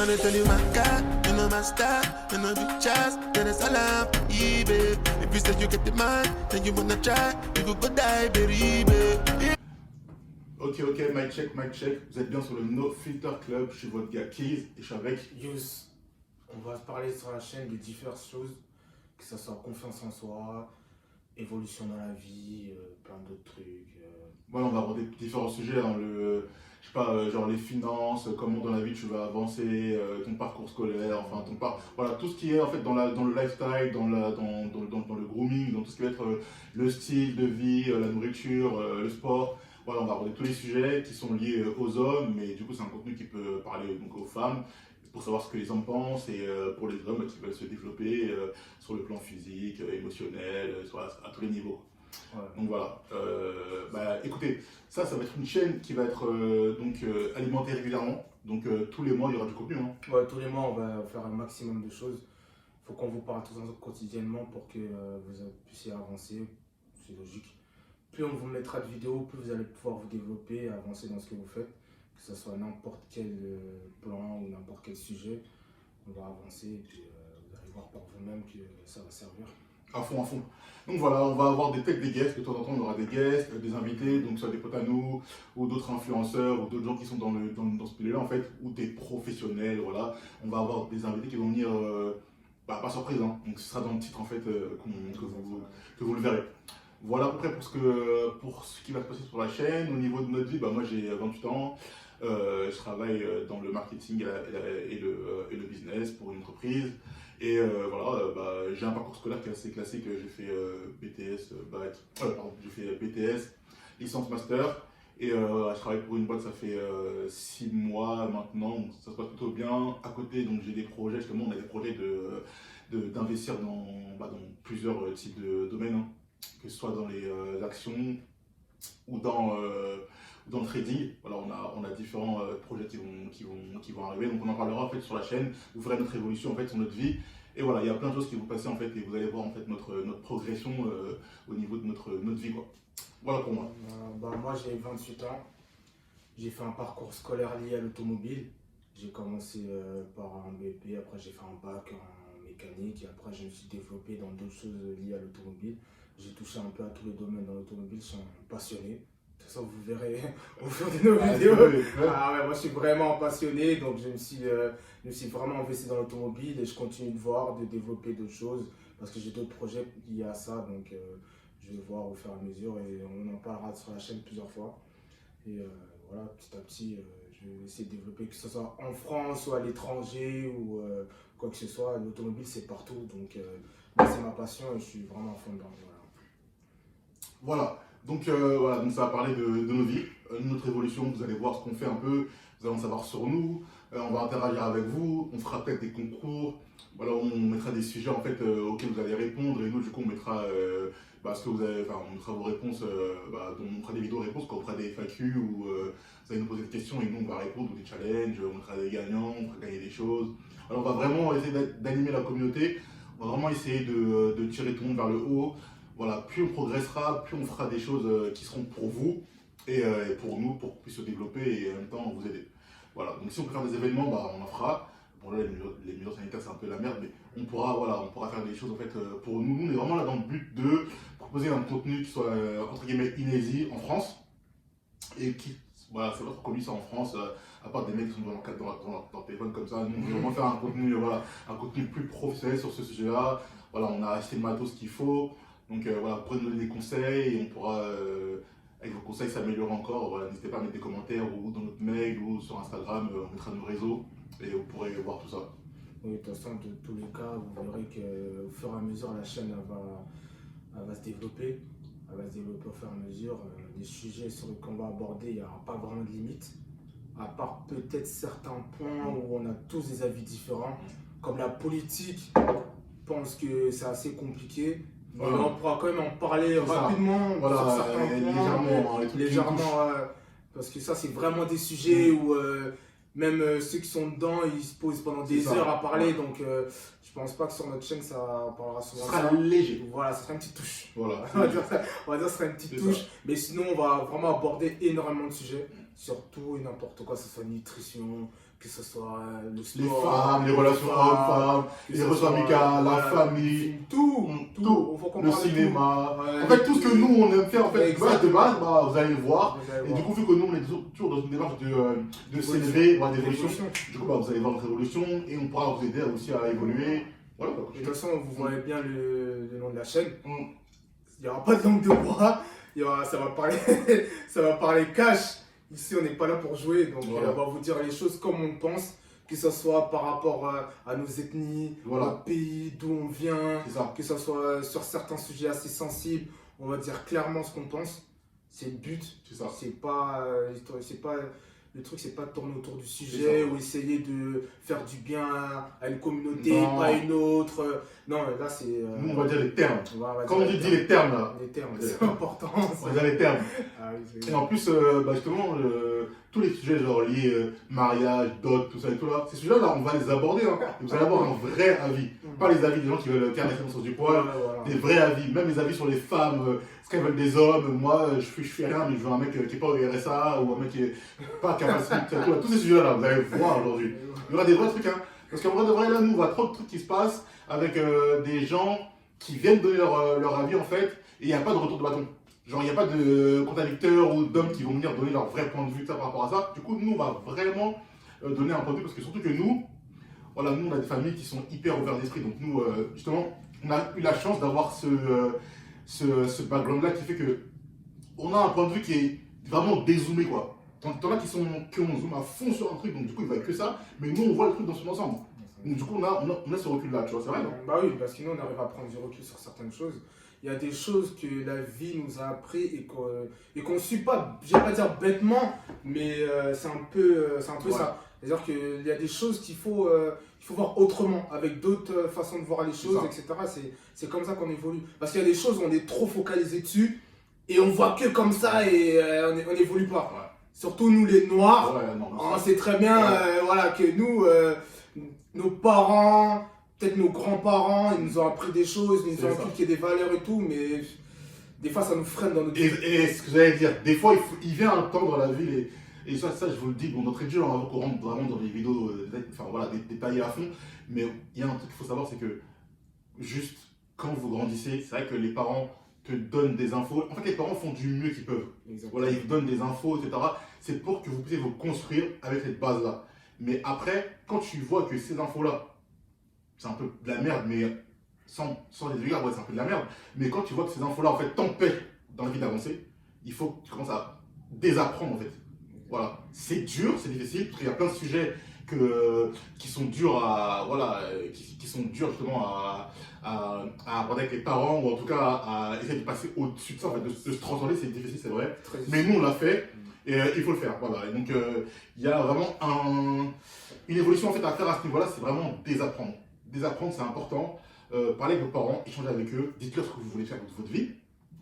And I tell you my God, you know my style, you know the chance, then it's all up, baby. If you say you get the man, then you wanna try, you could go die, baby. Ok, mic check. Vous êtes bien sur le No Filter Club. Je suis votre gars Keys et je suis avec Yous. On va se parler sur la chaîne de diverses choses, que ce soit confiance en soi, évolution dans la vie, plein d'autres trucs. Voilà, on va aborder différents sujets dans le, je sais pas, genre les finances, comment dans la vie tu vas avancer, ton parcours scolaire, enfin ton voilà, tout ce qui est en fait dans le lifestyle, dans le grooming, dans tout ce qui va être le style de vie, la nourriture, le sport. Voilà, on va aborder tous les sujets qui sont liés aux hommes, mais du coup c'est un contenu qui peut parler donc aux femmes, pour savoir ce que les hommes pensent, et pour les hommes qui veulent se développer sur le plan physique, émotionnel, à tous les niveaux. Ouais. Donc voilà, écoutez, ça va être une chaîne qui va être alimentée régulièrement, donc tous les mois il y aura du contenu. Hein. Ouais, tous les mois on va faire un maximum de choses. Il faut qu'on vous parle tous ensemble quotidiennement pour que vous puissiez avancer, c'est logique. Plus on vous mettra de vidéos, plus vous allez pouvoir vous développer et avancer dans ce que vous faites, que ce soit n'importe quel plan ou n'importe quel sujet, on va avancer et puis vous allez voir par vous-même que ça va servir. À fond. Donc voilà, on va avoir des guests, de temps en temps on aura des guests, des invités, donc soit des potes à nous, ou d'autres influenceurs, ou d'autres gens qui sont dans ce milieu-là en fait, ou des professionnels, voilà. On va avoir des invités qui vont venir, pas surprise, hein. Donc ce sera dans le titre en fait que vous le verrez. Voilà à peu près pour ce qui va se passer sur la chaîne. Au niveau de notre vie, moi j'ai 28 ans, je travaille dans le marketing et le business pour une entreprise. Et j'ai un parcours scolaire qui est assez classique. J'ai fait BTS, licence master. Et je travaille pour une boîte, ça fait 6 mois maintenant, donc ça se passe plutôt bien. À côté, donc j'ai des projets, justement, on a des projets d'investir dans plusieurs types de domaines, hein, que ce soit dans les actions ou dans le trading. Voilà, on a différents projets qui vont arriver, donc on en parlera en fait sur la chaîne. Vous verrez notre évolution en fait sur notre vie. Et voilà, il y a plein de choses qui vont passer en fait, et vous allez voir en fait notre progression au niveau de notre vie, quoi. Voilà pour moi. Moi j'ai 28 ans, j'ai fait un parcours scolaire lié à l'automobile. J'ai commencé par un BP, après j'ai fait un bac en mécanique et après je me suis développé dans d'autres choses liées à l'automobile. J'ai touché un peu à tous les domaines dans l'automobile, je suis un passionné. De toute façon, vous verrez au fur de nos vidéos. Moi je suis vraiment passionné, donc je me suis vraiment investi dans l'automobile et je continue de développer d'autres choses parce que j'ai d'autres projets liés à ça, donc je vais voir au fur et à mesure et on en parlera sur la chaîne plusieurs fois. Et voilà, petit à petit, je vais essayer de développer, que ce soit en France ou à l'étranger ou quoi que ce soit. L'automobile c'est partout, donc moi c'est ma passion et je suis vraiment à fond dedans. Voilà. Donc ça va parler de nos vies, notre évolution. Vous allez voir ce qu'on fait un peu, vous allez en savoir sur nous, on va interagir avec vous, on fera peut-être des concours, voilà, on mettra des sujets en fait auxquels vous allez répondre et nous du coup on mettra ce que vous avez, on mettra vos réponses, on fera des vidéos réponses quand on fera des FAQ où vous allez nous poser des questions et nous on va répondre, ou des challenges, on mettra des gagnants, on fera gagner des choses. Alors on va vraiment essayer d'animer la communauté, on va vraiment essayer de tirer tout le monde vers le haut. Voilà, plus on progressera, plus on fera des choses qui seront pour vous et pour nous, pour qu'on puisse se développer et en même temps vous aider. Voilà, donc si on peut faire des événements, on en fera. Bon là, les mesures sanitaires c'est un peu la merde, mais on pourra faire des choses en fait pour nous. Nous on est vraiment là dans le but de proposer un contenu qui soit entre guillemets inédit en France et qui, voilà, c'est pas trop connu ça en France, à part des mecs qui sont dans leur téléphone comme ça. Nous on veut vraiment faire un contenu plus professionnel sur ce sujet-là. Voilà, on a acheté le matos qu'il faut. Donc vous pourrez nous donner des conseils et on pourra, avec vos conseils, s'améliorer encore. Voilà, n'hésitez pas à mettre des commentaires ou dans notre mail ou sur Instagram, on mettra nos réseaux et vous pourrez voir tout ça. Oui, de toute façon, de tous les cas, vous verrez qu'au fur et à mesure, la chaîne elle va se développer. Elle va se développer au fur et à mesure. Les sujets sur lesquels on va aborder, il n'y aura pas vraiment de limite. À part peut-être certains points où on a tous des avis différents, comme la politique. Je pense que c'est assez compliqué. Mais on pourra quand même en parler rapidement sur certains points, légèrement, parce que ça c'est vraiment des sujets où même ceux qui sont dedans ils se posent pendant des heures à parler, donc je pense pas que sur notre chaîne ça parlera souvent. Ça sera léger. Voilà, ça sera une petite touche. Voilà. on va dire que ce sera une petite touche, mais sinon on va vraiment aborder énormément de sujets, sur tout et n'importe quoi, que ce soit nutrition, que ce soit le Les sport, femmes, les relations hommes-femmes, que les ce relations soit, amicales, la voilà, famille, tout. Faut qu'on le parle de cinéma. tout. Ouais, En fait, tout ce que nous, on aime faire, en fait, de Exactement. base, bah, vous allez le voir. Vous allez Et voir. du coup, vu que nous, on est toujours dans une démarche de s'élever, d'évolution, du coup, bah, vous allez voir notre évolution et on pourra vous aider aussi à évoluer. Voilà, quoi. De toute façon, vous voyez bien le nom de la chaîne. Mm. Il n'y aura pas de langue de bois. Ça va parler, ça va parler cash. Ici, on n'est pas là pour jouer. Donc, Voilà. on va vous dire les choses comme on pense. Que ce soit par rapport à nos ethnies, Voilà. notre pays, d'où on vient. C'est ça. Que ce soit sur certains sujets assez sensibles. On va dire clairement ce qu'on pense. C'est le but. C'est ça. C'est pas, le truc, c'est pas de tourner autour du C'est sujet ça. ou essayer de faire du bien à une communauté, Non. pas à une autre. Non, là, c'est. Nous, on va dire les termes. on va Quand dire on dit les termes, là, les termes, on va dire les c'est termes. important. on va dire les termes. Ah oui, c'est- Et en plus, bah, justement, tous les sujets genre liés mariage, dot, tout ça et tout là, ces sujets-là, là, on va les aborder. Hein. Et vous allez avoir un vrai avis. Pas les avis des gens qui veulent caresser le sens du poil, Voilà. des vrais avis, même les avis sur les femmes, ce qu'elles veulent des hommes. Moi, je fais rien, mais je veux un mec qui est pas au RSA ou un mec qui est pas capable de tous ces sujets-là, là, vous allez voir aujourd'hui. Il y aura des vrais trucs, hein. Parce qu'en vrai de vrai, là, nous, on voit trop de trucs qui se passent avec des gens qui viennent donner leur avis, en fait, et il n'y a pas de retour de bâton. Genre, il n'y a pas de contradicteurs ou d'hommes qui vont venir donner leur vrai point de vue ça, par rapport à ça. Du coup, nous, on va vraiment donner un point de vue, parce que surtout que nous, voilà, nous, on a des familles qui sont hyper ouvertes d'esprit. Donc, nous, justement, on a eu la chance d'avoir ce background-là qui fait que on a un point de vue qui est vraiment dézoomé, quoi. T'en as qui ont zoom à fond sur un truc, donc du coup, il va que ça. Mais nous, on voit le truc dans son ensemble. Donc, du coup, on a ce recul-là, tu vois, c'est vrai, non? Bah oui, parce que nous, on arrive à prendre du recul sur certaines choses. Il y a des choses que la vie nous a appris et qu'on ne suit pas, je vais pas dire bêtement, mais c'est un peu Ouais. ça. C'est-à-dire qu'il y a des choses qu'il faut voir autrement, avec d'autres façons de voir les choses, ça. etc. C'est comme ça qu'on évolue. Parce qu'il y a des choses où on est trop focalisé dessus et on voit que comme ça et on n'évolue pas. Ouais. Surtout nous les Noirs, Ouais, non, mais on ça- sait très bien voilà, que nous, nos parents, peut-être nos grands-parents, ils nous ont appris des choses, ils nous C'est ont ça. inculqué des valeurs et tout, mais des fois ça nous freine dans notre vie. Et ce que j'allais dire, des fois, il vient un temps dans la vie, et ça, je vous le dis, bon, notre étude, on rentre vraiment dans des vidéos enfin, voilà, détaillées à fond, mais il y a un truc qu'il faut savoir, c'est que juste quand vous grandissez, c'est vrai que les parents te donnent des infos. En fait, les parents font du mieux qu'ils peuvent. Exactement. Voilà, ils vous donnent des infos, etc. C'est pour que vous puissiez vous construire avec cette base-là. Mais après, quand tu vois que ces infos-là, c'est un peu de la merde, mais sans les regards, ouais, c'est un peu de la merde. Mais quand tu vois que ces infos-là, en fait, t'empêchent dans la vie d'avancer, il faut que tu commences à désapprendre, en fait. Voilà. C'est dur, c'est difficile, parce qu'il y a plein de sujets qui sont durs à, voilà, qui sont durs justement à aborder avec les parents, ou en tout cas à essayer de passer au-dessus de ça, en fait, de se transcender, c'est difficile, c'est vrai. Très Mais nous, on l'a fait, et il faut le faire. Voilà. Et donc, il y a vraiment une évolution en fait, à faire à ce niveau-là, c'est vraiment désapprendre. Désapprendre, c'est important. Parler avec vos parents, échanger avec eux, dites-leur ce que vous voulez faire de votre vie.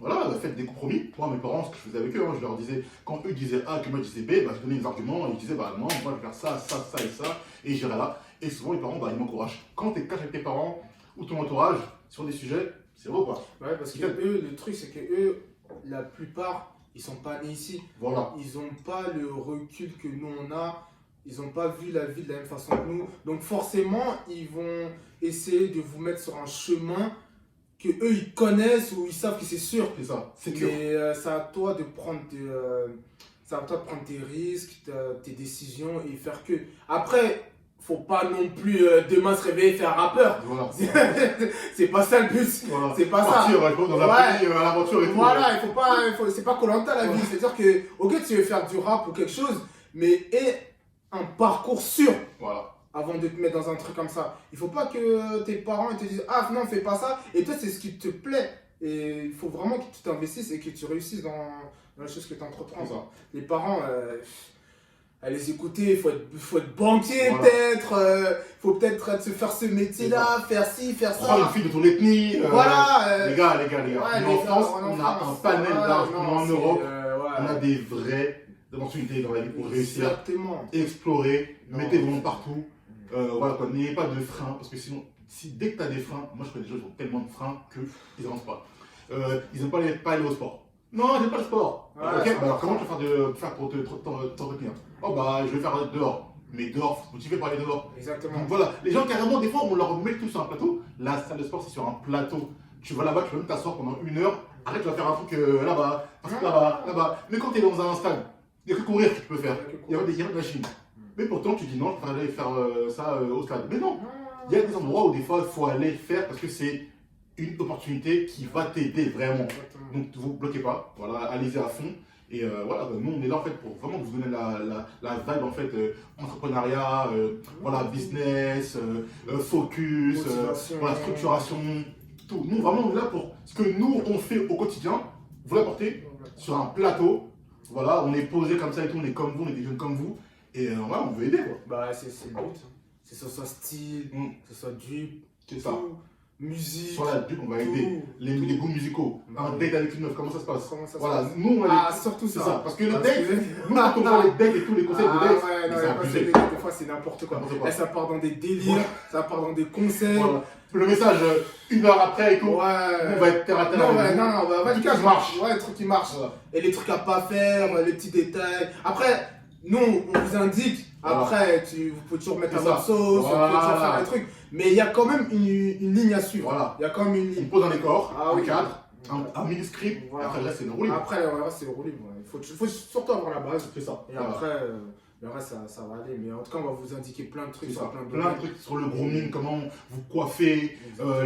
Voilà, faites des compromis. Moi, mes parents, ce que je faisais avec eux, je leur disais, quand eux disaient A, que moi je disais B, je donnais des arguments, et je disais, non, moi je vais faire ça, ça, ça et ça, et j'irai là. Et souvent, les parents, ils m'encouragent. Quand tu es cash avec tes parents ou ton entourage sur des sujets, c'est beau, quoi. Ouais, parce que eux, le truc, c'est que eux, la plupart, ils sont pas nés ici. Voilà. Ils n'ont pas le recul que nous on a. Ils n'ont pas vu la vie de la même façon que nous. Donc forcément, ils vont essayer de vous mettre sur un chemin que eux ils connaissent ou ils savent que c'est sûr. C'est ça, c'est sûr. Mais c'est à toi de prendre tes risques, tes décisions et faire que. Après, faut pas non plus demain se réveiller et faire rappeur. Voilà. C'est pas ça le but. Voilà. C'est pas ça. Partir, ouais, dans un Ouais. pays à l'aventure et tout. Voilà, c'est pas Koh-Lanta la vie. C'est-à-dire que, ok, tu veux faire du rap ou quelque chose, mais aie un parcours sûr Voilà. avant de te mettre dans un truc comme ça. Il faut pas que tes parents te disent ah non, fais pas ça. Et toi, c'est ce qui te plaît. Et il faut vraiment que tu t'investisses et que tu réussisses dans les choses que tu entreprends. C'est ça. Les parents, à les écouter, il faut être banquier Voilà. peut-être. Faut peut-être se faire ce métier-là, faire ci, faire ça. Prends une fille de ton ethnie. Voilà. Les gars. Ouais, Nous, en France, on a un panel d'arts. En Europe, ouais. on a des vraies opportunités dans la vie pour réussir. Exactement. Explorer, Non. mettez vos noms partout. Voilà quoi, n'ayez pas de freins, parce que sinon, dès que tu as des freins, moi je connais des gens qui ont tellement de freins qu'ils n'avancent pas. Ils n'aiment pas aller au sport. Non, j'aime pas le sport. Ouais, Ok, c'est bah alors comment tu vas faire pour t'entretenir? Oh bah je vais faire dehors. mais dehors, faut se motiver par aller dehors. Exactement. Donc voilà, les gens carrément, des fois, on leur met tout sur un plateau. La salle de sport, c'est sur un plateau. Tu vas là-bas, tu peux même t'asseoir pendant 1 heure. Arrête, tu vas faire un truc là-bas, là-bas, là-bas. Mais quand tu es dans un stade, il n'y a que courir que tu peux faire. Il y a des machines. Mais pourtant, tu dis non, je vais aller faire ça au stade. Mais non, il y a des endroits où des fois, il faut aller faire parce que c'est une opportunité qui va t'aider vraiment. Donc, ne vous bloquez pas. Voilà, allez-y à fond. Et voilà, nous on est là en fait pour vraiment vous donner la vibe en fait entrepreneuriat, voilà, business, focus, voilà, structuration, tout. Nous vraiment on est là pour ce que nous on fait au quotidien, vous l'apportez sur un plateau. Voilà, on est posé comme ça et tout, on est comme vous, on est des jeunes comme vous. Et voilà, on veut aider quoi. Bah c'est le but. C'est que ce soit style, que ce soit drip, c'est ça. Musique. Sur la drip, on va aider les goûts musicaux. Un date avec une meuf, comment ça se passe? Voilà, passe nous on Ah, surtout ça. C'est ça, parce que le date, nous quand on voit les dates et tous les conseils de date, ouais, non, c'est abusé. des fois c'est n'importe quoi. Et ça part dans des délires, ça part dans des conseils. Voilà. Le message, 1 heure après et tout, Ouais. on va être terre à terre. Non, va du qui marche. Ouais, le truc qui marche. Voilà. Et les trucs à pas faire, les petits détails. Après, nous, on vous indique. Voilà. Après, vous pouvez toujours mettre à C'est votre ça. sauce, Voilà. vous pouvez toujours faire des trucs. Mais il y a quand même une ligne à suivre. Voilà. Il y a quand même une On ligne. pose un décor, Ah un oui. cadre, un mini-script, Voilà. et après le reste c'est une roue libre. Après, le reste, c'est le roue libre. Il faut surtout avoir la base. C'est ça. Et Voilà. après, le reste, ça va aller. Mais en tout cas, on va vous indiquer plein de trucs C'est sur ça. plein de Plein de domaines. trucs sur le grooming, comment vous coiffez,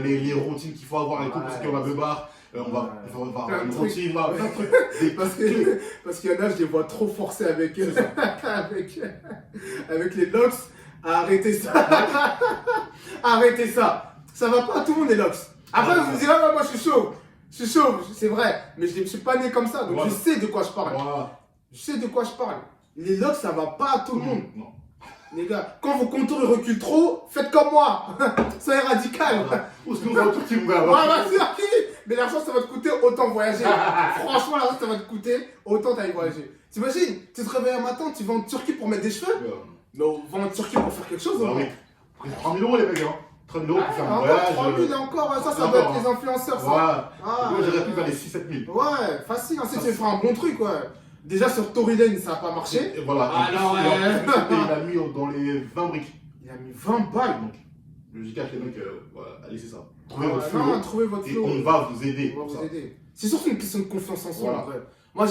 les routines qu'il faut avoir et tout, parce qu'on a beubard. On va avoir Plein de une trucs. routine, voilà, plein de trucs. Des Parce clés. qu'il y en a, je les vois trop forcer avec avec les locks. Arrêtez ça. Arrêtez ça. Ça va pas, tout le monde est locks. Après, vous me direz, moi je suis chaud. Je suis chaud, c'est vrai. Mais je suis pas né comme ça, donc Voilà. je sais de quoi je parle. Voilà. Je sais de quoi je parle. Les locks, ça va pas à tout le monde. Non. Les gars, quand vos contours ils reculent trop, faites comme moi. Soyez radical. Voilà. Ou sinon, on va au Turquie, mon gars. Ouais, bah, c'est ok. Mais l'argent, ça va te coûter autant voyager. Franchement, l'argent, ça va te coûter autant d'aller voyager. T'imagines, tu te réveilles un matin, tu vas en Turquie pour mettre des cheveux. Non, va en Turquie pour faire quelque chose. Ah oui. 3 000 € les mecs, hein. 3 000 € pour faire un Encore voyage. 3 000 encore, ça encore, doit être hein. les influenceurs, ça. Voilà. Ah, Moi, j'aurais pu faire les 6-7 000. Ouais, facile, hein, si tu veux faire un bon truc, ouais. Déjà sur Tory Lane, ça n'a pas marché. Et voilà. Ah, Et non, puis, ouais. en plus, il a mis dans les 20 briques. Il a mis 20 balles. Donc, le JK, les mecs, voilà, allez, c'est ça. Trouvez Ouais, votre non, flow. trouvez votre Et flow. on va vous aider. On va pour vous ça. aider. C'est surtout une question de confiance en soi, Voilà. en vrai. Moi,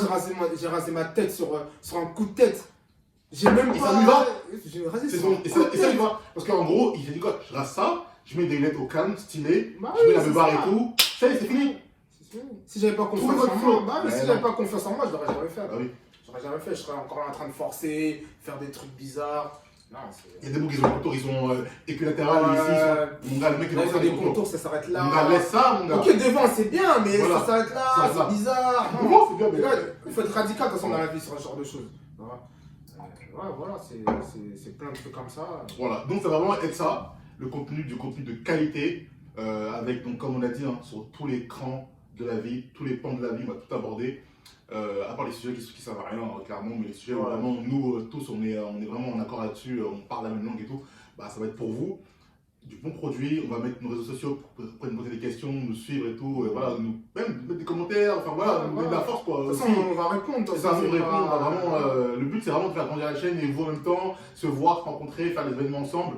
j'ai rasé ma tête sur un coup de tête. J'ai même Et pas... ça lui va. J'ai rasé C'est sur bon. un Et coup de ça lui tête. va. Parce qu'en gros, il a dit quoi? Je rase ça, je mets des lunettes au calme, stylé, Bah je mets oui, la c'est barre ça. et tout. Ça y est, c'est fini. Si j'avais pas confiance Trouvez en votre moi, flow. bah oui, Ouais, si non. j'avais pas confiance en moi, je l'aurais jamais fait. Ah oui. J'aurais jamais fait, je serais encore là en train de forcer, faire des trucs bizarres. Non, c'est... Il y a des mots qui ont des contours, ils sont équilatérales ici. Mon gars, le mec, il Là, est ils dans ont des des contours, ça s'arrête là. Mon gars, laisse ça, mon gars. Ok, devant, c'est bien, mais Voilà. ça s'arrête là, Ça s'arrête là. c'est bizarre. Non. Devant, c'est bien, Mais mais là, il faut être radical de toute façon dans la vie sur ce genre de choses. Voilà, voilà, c'est plein de trucs comme ça. Voilà, donc ça va vraiment être ça, du contenu de qualité, avec, donc, comme on a dit, hein, sur tous les crans de la vie, tous les pans de la vie, on va tout aborder. À part les sujets qui servent à rien, hein, clairement, mais les sujets où Ouais. vraiment, nous tous, on est vraiment en accord là-dessus, on parle la même langue et tout, bah, ça va être pour vous. Du bon produit, on va mettre nos réseaux sociaux pour nous poser des questions, nous suivre et tout, voilà, même mettre des commentaires, enfin voilà, nous donner de la force quoi. De toute aussi. façon, on va répondre. C'est ça, on répond, on va vraiment, le but c'est vraiment de faire grandir la chaîne et vous en même temps, se voir, se rencontrer, faire des événements ensemble.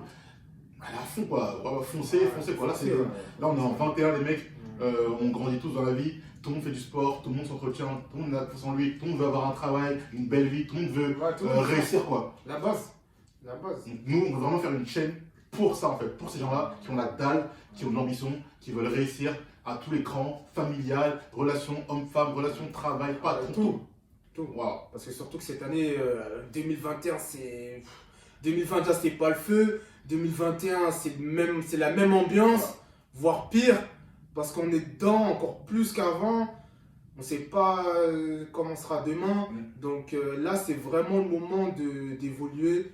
À la fond quoi, vraiment foncer quoi. Là, là on est en 21 les mecs, on grandit tous dans la vie, tout le monde fait du sport, tout le monde s'entretient, tout le monde a confiance en lui, tout le monde veut avoir un travail, une belle vie, tout le monde veut réussir quoi. La base. La base. Donc, nous on veut vraiment faire une chaîne pour ça en fait, pour ces gens-là qui ont la dalle, qui ont de l'ambition, qui veulent réussir à tous les crans, familial, relations homme-femme, relations travail, patron, Tout. Voilà. Parce que surtout que cette année, 2021, c'est... 2021, c'était pas le feu. 2021, c'est la même ambiance, voire pire. Parce qu'on est dedans encore plus qu'avant. On sait pas comment sera demain. Donc là, c'est vraiment le moment d'évoluer,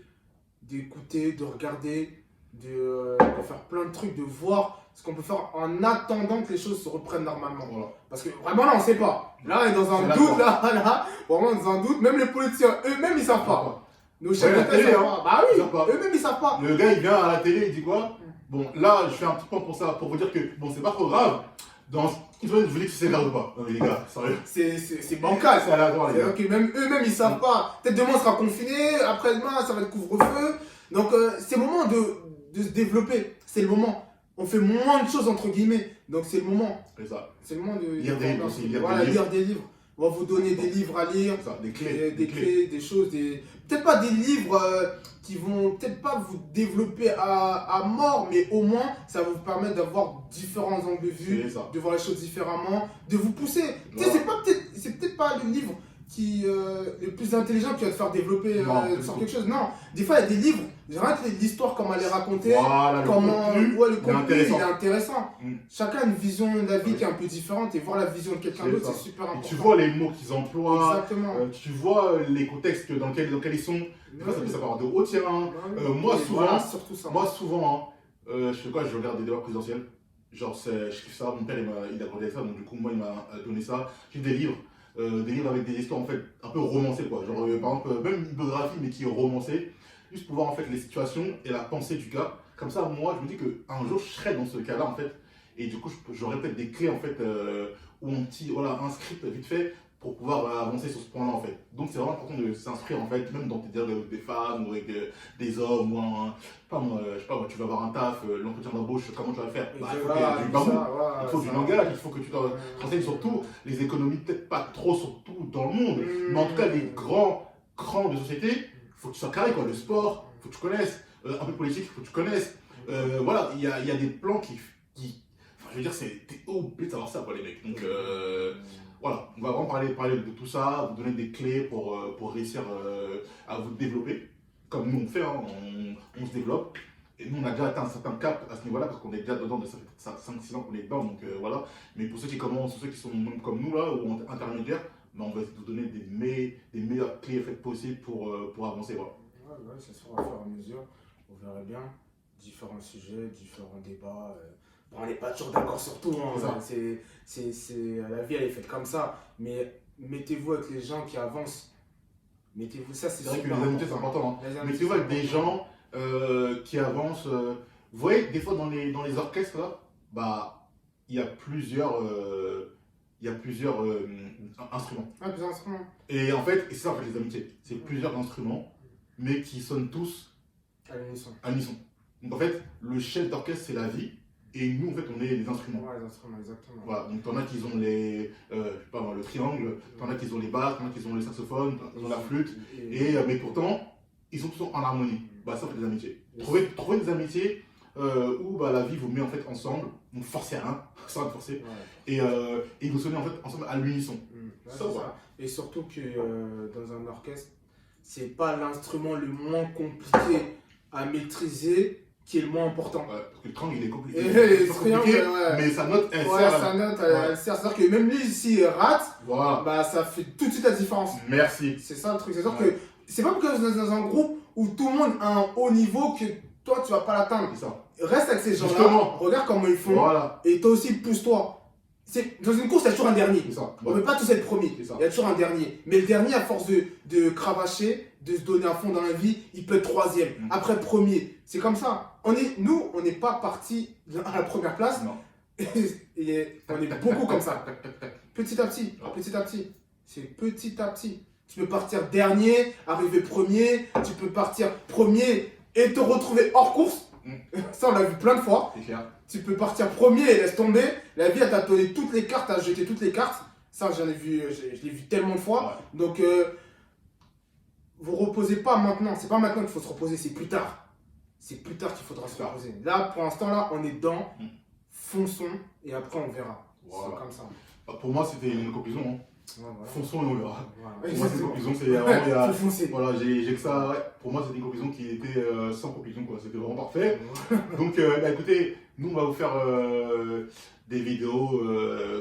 d'écouter, de regarder, de faire plein de trucs, de voir ce qu'on peut faire en attendant que les choses se reprennent normalement. Voilà. Parce que vraiment là, on sait pas. Là, on est dans un doute, là, vraiment dans un doute. Même les politiciens, eux-mêmes, ils savent pas. Nos chefs la d'État, télé, ils savent hein. pas. Bah Ils oui, savent pas. eux-mêmes, ils savent pas. Le gars il vient à la télé, il dit quoi? Bon là je fais un petit point pour ça, pour vous dire que bon c'est pas trop grave. Dans une semaine je vous dis si c'est grave ou pas. Non mais les gars, sérieux. C'est bancal. C'est aléatoire les gars. C'est-à-dire que même eux-mêmes, ils savent pas. Peut-être demain, on sera confiné. Après-demain, ça va être couvre-feu. Donc, c'est le moment de se développer. C'est le moment. On fait moins de choses, entre guillemets. Donc, c'est le moment. C'est ça. C'est le moment de Lire des livres aussi. lire des livres. On va vous donner des livres à lire. C'est ça, des clés. Des clés, des choses. Peut-être pas des livres qui vont peut-être pas vous développer à mort, mais au moins, ça va vous permettre d'avoir différents angles de vue, C'est ça. de voir les choses différemment, de vous pousser. Tu sais, Voilà. c'est peut-être pas le livre qui le plus intelligent qui va te faire développer Non, sur quelque chose. Non, des fois, il y a des livres, rien que l'histoire, comment elle est racontée, Voilà, comment le contenu, il est intéressant. Mm. Chacun a une vision de la vie Oui. qui est un peu différente et voir la vision de quelqu'un C'est d'autre, ça. c'est super Et important. tu vois les mots qu'ils emploient, Exactement. tu vois les contextes dans lesquels ils sont. Des fois, ça peut savoir de haut tiens. Moi, Et souvent, voilà, surtout ça. Moi, souvent, je fais quoi? Je regarde des débats présidentiels. Genre, je kiffe ça. Mon père, il a grandi avec ça. Donc, du coup, moi, il m'a donné ça. J'ai des livres avec des histoires, en fait, un peu romancées, quoi. Genre, par exemple, même une biographie, mais qui est romancée. Juste pour voir, en fait, les situations et la pensée du gars. Comme ça, moi, je me dis qu'un jour, je serai dans ce cas-là, en fait. Et du coup, j'aurai peut-être des clés, en fait, ou un script vite fait pour pouvoir avancer sur ce point-là, en fait. Donc, c'est vraiment important de s'inscrire, en fait, même dans tes dialogues avec des femmes ou avec des hommes, ou je sais pas, moi, tu vas avoir un taf, l'entretien d'embauche, comment tu vas le faire? Bah, il faut qu'il y ait du barou, il faut du langage, il faut que tu te renseignes sur tout, les économies, peut-être pas trop sur tout dans le monde, mais en tout cas, les grands crans de société, il faut que tu sois carré, quoi. Le sport, il faut que tu connaisses, un peu de politique, il faut que tu connaisses. Voilà, il y a des plans qui enfin, je veux dire, t'es obligé de savoir ça, quoi, les mecs. Donc, voilà, on va vraiment parler de tout ça, vous donner des clés pour réussir à vous développer, comme nous on fait, hein, on se développe. Et nous on a déjà atteint un certain cap à ce niveau-là, parce qu'on est déjà dedans, ça fait 5-6 ans qu'on est dedans, donc voilà. Mais pour ceux qui commencent, ceux qui sont même comme nous là, ou intermédiaires, ben, on va essayer de vous donner des meilleures clés en fait, possibles pour avancer. Voilà. Ouais, ça se fera au fur et à mesure, on verra bien. Différents sujets, différents débats. Bon, on n'est pas toujours d'accord sur tout, hein. La vie elle est faite comme ça, mais mettez-vous avec les gens qui avancent. Mettez-vous, ça c'est C'est vrai que super les amitiés c'est important. Hein. Les amitiés, Mettez-vous avec c'est des gens qui avancent. Vous voyez, des fois dans les orchestres là, bah il y a plusieurs instruments. Ah, plus instruments. Et en fait, et c'est ça en fait les amitiés, c'est plusieurs instruments, mais qui sonnent tous À l'unisson. à l'unisson. Donc en fait, le chef d'orchestre c'est la vie, et nous en fait on est les instruments. Ouais, les instruments, exactement. Voilà, donc t'en as qui ont je sais pas moi, le triangle, t'en as qui ont les basses, t'en as qui ont les saxophones, t'en as qui ont la flûte, mais pourtant ils sont tous en harmonie. Bah ça fait des amitiés. Trouvez des amitiés où bah, la vie vous met en fait ensemble, donc forcez à rien, sans être forcé, Ouais. et vous sonnez en fait ensemble à l'unisson. Ouais, Ça, c'est ouais. ça. Et surtout que dans un orchestre, c'est pas l'instrument le moins compliqué à maîtriser qui est le moins important. Ouais, parce que le triangle il est compliqué, Et c'est triangle, compliqué, ouais. mais sa note elle Ouais, sert. sa note, elle sert. C'est-à-dire que même lui, s'il rate, Voilà, bah, ça fait tout de suite la différence. merci. C'est ça le truc. C'est-à-dire Ouais. que c'est pas parce que vous êtes dans un groupe où tout le monde a un haut niveau que toi, tu vas pas l'atteindre. C'est ça. Reste avec ces gens-là, Justement. regarde comment ils font, Voilà, et toi aussi, pousse-toi. Dans une course, il y a toujours un dernier. c'est ça. On ne peut pas tous être premier. C'est ça. Il y a toujours un dernier. Mais le dernier, à force de cravacher, de se donner à fond dans la vie, il peut être troisième. Après premier. C'est comme ça. Nous, on n'est pas parti à la première place. Non. Et on est beaucoup comme ça. Petit à petit. Ouais. Petit à petit. C'est petit à petit. Tu peux partir dernier, arriver premier. Tu peux partir premier et te retrouver hors course. Ça, on l'a vu plein de fois. C'est clair. Tu peux partir premier et laisse tomber. La vie, elle t'a donné toutes les cartes, t'as jeté toutes les cartes. Ça, je l'ai vu tellement de fois. Ouais. Donc, vous reposez pas maintenant. C'est pas maintenant qu'il faut se reposer, c'est plus tard. C'est plus tard qu'il faudra se reposer. Là, pour l'instant, là, on est dedans. Fonçons et après, on verra. Voilà. C'est comme ça. Bah, pour moi, c'était une conclusion. Hein. Ouais, voilà. Fonçons et on verra. Voilà. Pour moi, c'est une Exactement. conclusion. C'est vraiment, il y a- Faut foncer. Voilà, j'ai que ça. Ouais. Pour moi, c'était une conclusion qui était sans conclusion. Quoi. C'était vraiment parfait. Donc, bah, écoutez, nous, on va vous faire des vidéos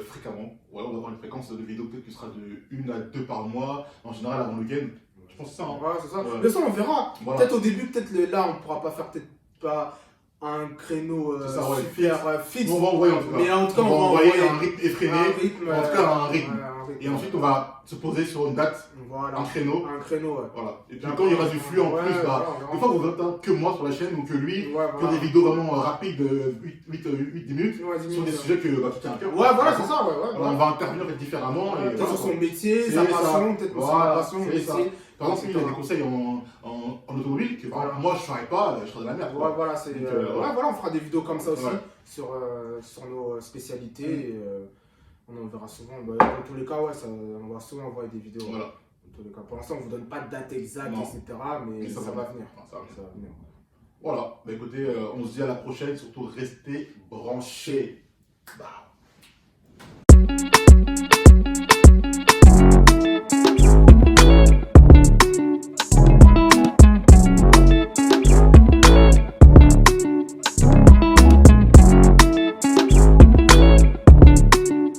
fréquemment. Ouais, on va avoir une fréquence de vidéos peut-être qui sera de 1 à 2 par mois. En général, avant le week-end. Je pense que c'est ça. Hein. Voilà, c'est ça. Ouais. Mais ça, on verra. Voilà. Peut-être au début, là, on pourra pas faire peut-être pas un créneau C'est ça, ouais, super fixe. On va envoyer en tout cas. Mais en tout cas, on va envoyer un rythme effréné. un rythme, En tout cas, un rythme. ouais, un rythme. Et ensuite, on va se poser sur une date, Voilà. un créneau. Un créneau, ouais. Voilà. Et puis quand il y aura du flux en Ouais, plus, bah, voilà, on verra. des fois vous entendez que moi sur la chaîne ou que lui, Ouais, que voilà. des vidéos vraiment rapides de 8-10 minutes Ouais, 10 sur des minutes, sujets que bah, tu tiens à cœur. Ouais, voilà, c'est ça, ouais. Alors, on va intervenir différemment. Et Peut-être voilà, sur quoi. son métier, C'est sa ça. passion, peut-être sur Voilà, sa passion, c'est ça. métier. Par exemple, il y a des conseils en automobile que Voilà. moi je ferais pas, je serais dans la merde. Ouais, voilà, c'est, Donc, ouais, voilà, on fera des vidéos comme ça aussi Ouais. sur nos spécialités. Et, on en verra souvent. Bah, dans tous les cas, ouais, on va souvent envoyer des vidéos. Voilà. Dans tous les cas. Pour l'instant, on ne vous donne pas de date exacte, Non. etc. Mais ça va venir. Ah, ça va venir. Ça va venir. Voilà, bah écoutez, on se dit à la prochaine, surtout restez branchés. Bah.